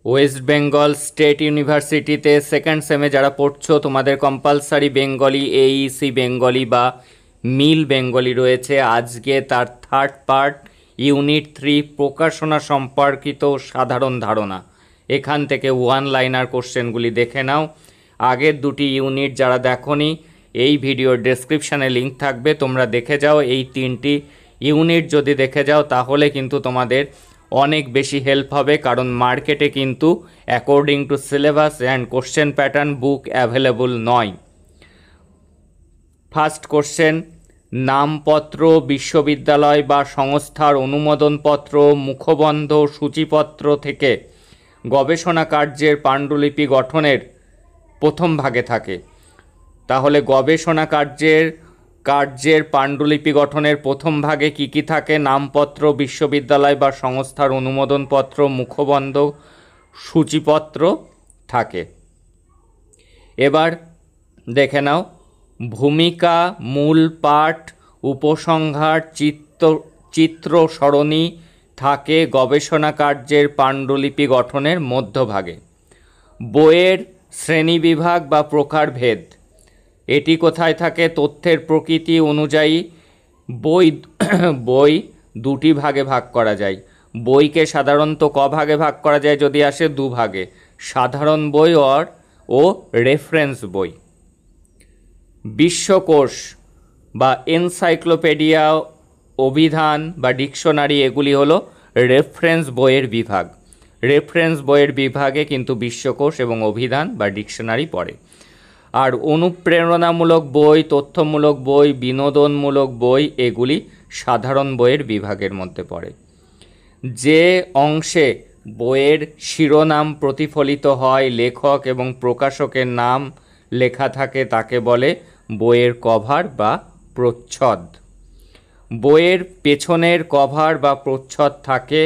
West Bengal state ইউনিভার্সিটিতে second সেমে যারা পড়ছো তোমাদের কম্পালসারি বেঙ্গলি, এইসি বেঙ্গলি বা মিল বেঙ্গলি রয়েছে। আজকে তার থার্ড পার্ট ইউনিট 3 প্রকাশনা সম্পর্কিত সাধারণ ধারণা। এখান থেকে ওয়ান লাইনার কোশ্চেনগুলি দেখে নাও। আগের দুটি ইউনিট যারা দেখোনি, এই ভিডিওর ডেসক্রিপশানে লিঙ্ক থাকবে, তোমরা দেখে যাও। এই 3টি ইউনিট যদি দেখে যাও তাহলে কিন্তু তোমাদের অনেক বেশি হেল্প হবে, কারণ মার্কেটে কিন্তু according to syllabus and question pattern book available নয়। ফার্স্ট কোশ্চেন, নামপত্র, বিশ্ববিদ্যালয় বা সংস্থার অনুমোদনপত্র, মুখবন্ধ, সূচিপত্র থেকে গবেষণা কার্যের পাণ্ডুলিপি গঠনের প্রথম ভাগে থাকে। তাহলে গবেষণা কার্যের পাণ্ডুলিপি গঠনের প্রথম ভাগে কি কি থাকে? নামপত্র, বিশ্ববিদ্যালয় বা সংস্থার অনুমোদনপত্র, মুখবন্ধ, সূচিপত্র থাকে। এবার দেখে নাও, ভূমিকা, মূল পাঠ, উপসংহার, চিত্র সরণি থাকে গবেষণা কার্যের পাণ্ডুলিপি গঠনের মধ্যভাগে। বইয়ের শ্রেণীবিভাগ বা প্রকারভেদ, এটি কোথায় থাকে? তথ্যের প্রকৃতি অনুযায়ী বই দুটি ভাগে ভাগ করা যায়। বইকে সাধারণত ক ভাগে ভাগ করা যায়? যদি আসে 2 ভাগে, সাধারণ বই ও রেফারেন্স বই। বিশ্বকোষ বা এনসাইক্লোপিডিয়া, অভিধান বা ডিকশনারি, এগুলি হলো রেফারেন্স বইয়ের বিভাগ। রেফারেন্স বইয়ের বিভাগে কিন্তু বিশ্বকোষ এবং অভিধান বা ডিকশনারি পড়ে। আর অনুপ্রেরণামূলক বই, তথ্যমূলক বই, বিনোদনমূলক বই, এগুলি সাধারণ বইয়ের বিভাগের মধ্যে পড়ে। যে অংশে বইয়ের শিরোনাম প্রতিফলিত হয়, লেখক এবং প্রকাশকের নাম লেখা থাকে, তাকে বলে বইয়ের কভার বা প্রচ্ছদ। বইয়ের পেছনের কভার বা প্রচ্ছদ থাকে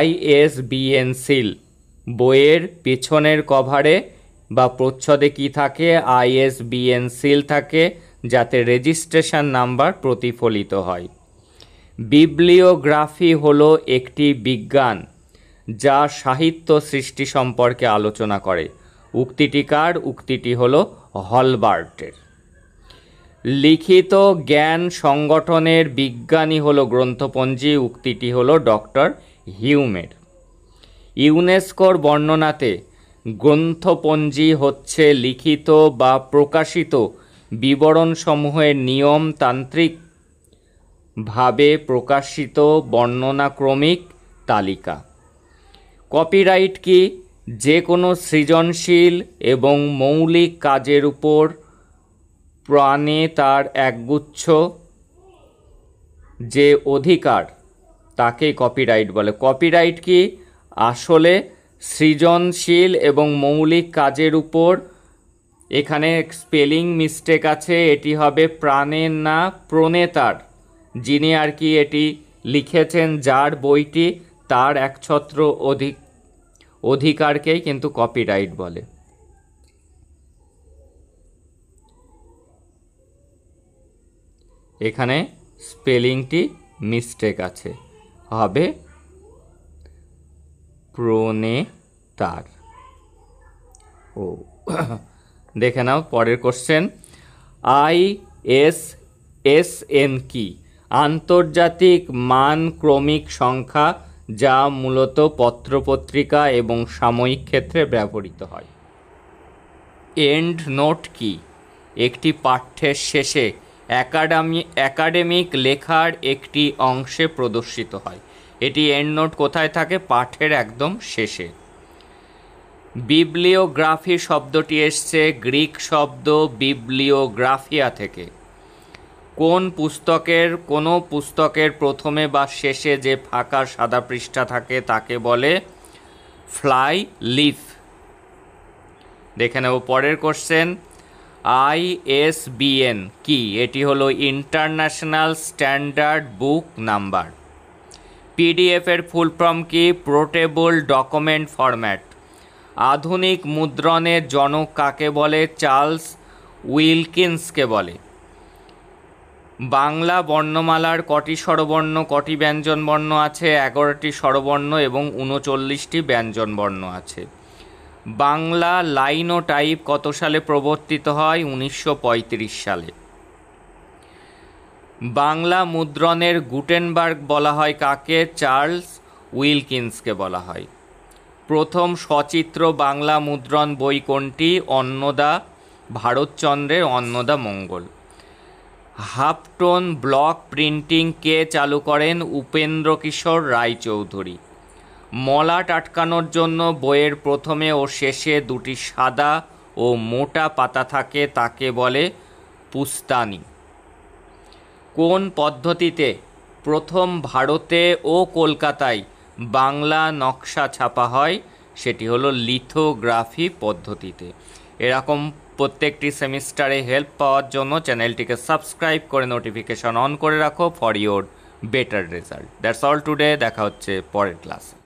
ISBN সিল। বইয়ের পেছনের কভারে বা প্রচ্ছদে কি থাকে? ISBN সিল থাকে, যাতে রেজিস্ট্রেশন নাম্বার প্রতিফলিত হয়। বিবলিওগ্রাফি হলো একটি বিজ্ঞান যা সাহিত্য সৃষ্টি সম্পর্কে আলোচনা করে। উক্তিটি কার? উক্তিটি হলো হলবার্টের। লিখিত জ্ঞান সংগঠনের বিজ্ঞানী হলো গ্রন্থপঞ্জি। উক্তিটি হলো ডক্টর হিউমের। ইউনেস্কোর বর্ণনাতে গ্রন্থপঞ্জি হচ্ছে লিখিত বা প্রকাশিত বিবরণসমূহের নিয়মতান্ত্রিকভাবে প্রকাশিত বর্ণনাক্রমিক তালিকা। কপিরাইট কি? যে কোনো সৃজনশীল এবং মৌলিক কাজের উপর প্রাণে তার একগুচ্ছ যে অধিকার, তাকে কপিরাইট বলে। কপিরাইট কি? আসলে সৃজনশীল এবং মৌলিক কাজের উপর, এখানে স্পেলিং মিস্টেক আছে, এটি হবে প্রাণের না প্রণেতার। যিনি আর কি এটি লিখেছেন, যার বইটি, তার একছত্র অধিকারকেই কিন্তু কপিরাইট বলে। এখানে স্পেলিংটি মিস্টেক আছে, হবে প্রণেতার। দেখে নাও পরের কোশ্চেন। ISSN কি? আন্তর্জাতিক মান ক্রমিক সংখ্যা, যা মূলত পত্রপত্রিকা এবং সাময়িক ক্ষেত্রে ব্যবহৃত হয়। এন্ড নোট কি? একটি পাঠ্যের শেষে একাডেমিক লেখার একটি অংশে প্রদর্শিত হয়। এটি এন্ড নোট কোথায় থাকে? পাঠের একদম শেষে। বিবলিওগ্রাফি শব্দটি এসছে গ্রিক শব্দ বিবলিওগ্রাফিয়া থেকে। কোনো পুস্তকের প্রথমে বা শেষে যে ফাঁকা সাদা পৃষ্ঠা থাকে তাকে বলে ফ্লাই লিফ। দেখে নেব পরের কোশ্চেন। ISBN কি? এটি হলো ইন্টারন্যাশনাল স্ট্যান্ডার্ড বুক নাম্বার। PDF এর ফুল ফর্ম কি? Portable document format. আধুনিক মুদ্রণের জনক কাকে বলে? চার্লস উইলকিন্সকে বলে। বাংলা বর্ণমালার কটি স্বরবর্ণ কটি ব্যঞ্জনবর্ণ আছে? 11টি স্বরবর্ণ এবং 39টি ব্যঞ্জনবর্ণ আছে। বাংলা লাইনোটাইপ কত সালে প্রবর্তিত হয়? 1935 সালে। বাংলা মুদ্রণের গুটেনবার্গ বলা হয় কাকে? চার্লস উইলকিন্সকে বলা হয়। প্রথম সচিত্র বাংলা মুদ্রণ বই কোনটি? অন্নদা, ভারতচন্দ্রের অন্নদা মঙ্গল। হাফটোন ব্লক প্রিন্টিং কে চালু করেন? উপেন্দ্রকিশোর রায়চৌধুরী। মলাট আটকানোর জন্য বইয়ের প্রথমে ও শেষে দুটি সাদা ও মোটা পাতা থাকে, তাকে বলে পুস্তানি। কোন পদ্ধতিতে প্রথম ভারতে ও কলকাতায় বাংলা নকশা ছাপা হয়? সেটি হলো লিথোগ্রাফি পদ্ধতিতে। এরকম প্রত্যেকটি সেমিস্টারে হেল্প পাওয়ার জন্য চ্যানেলটিকে সাবস্ক্রাইব করে নোটিফিকেশন অন করে রাখো for your better result. That's all today. দেখা হচ্ছে পরের ক্লাসে।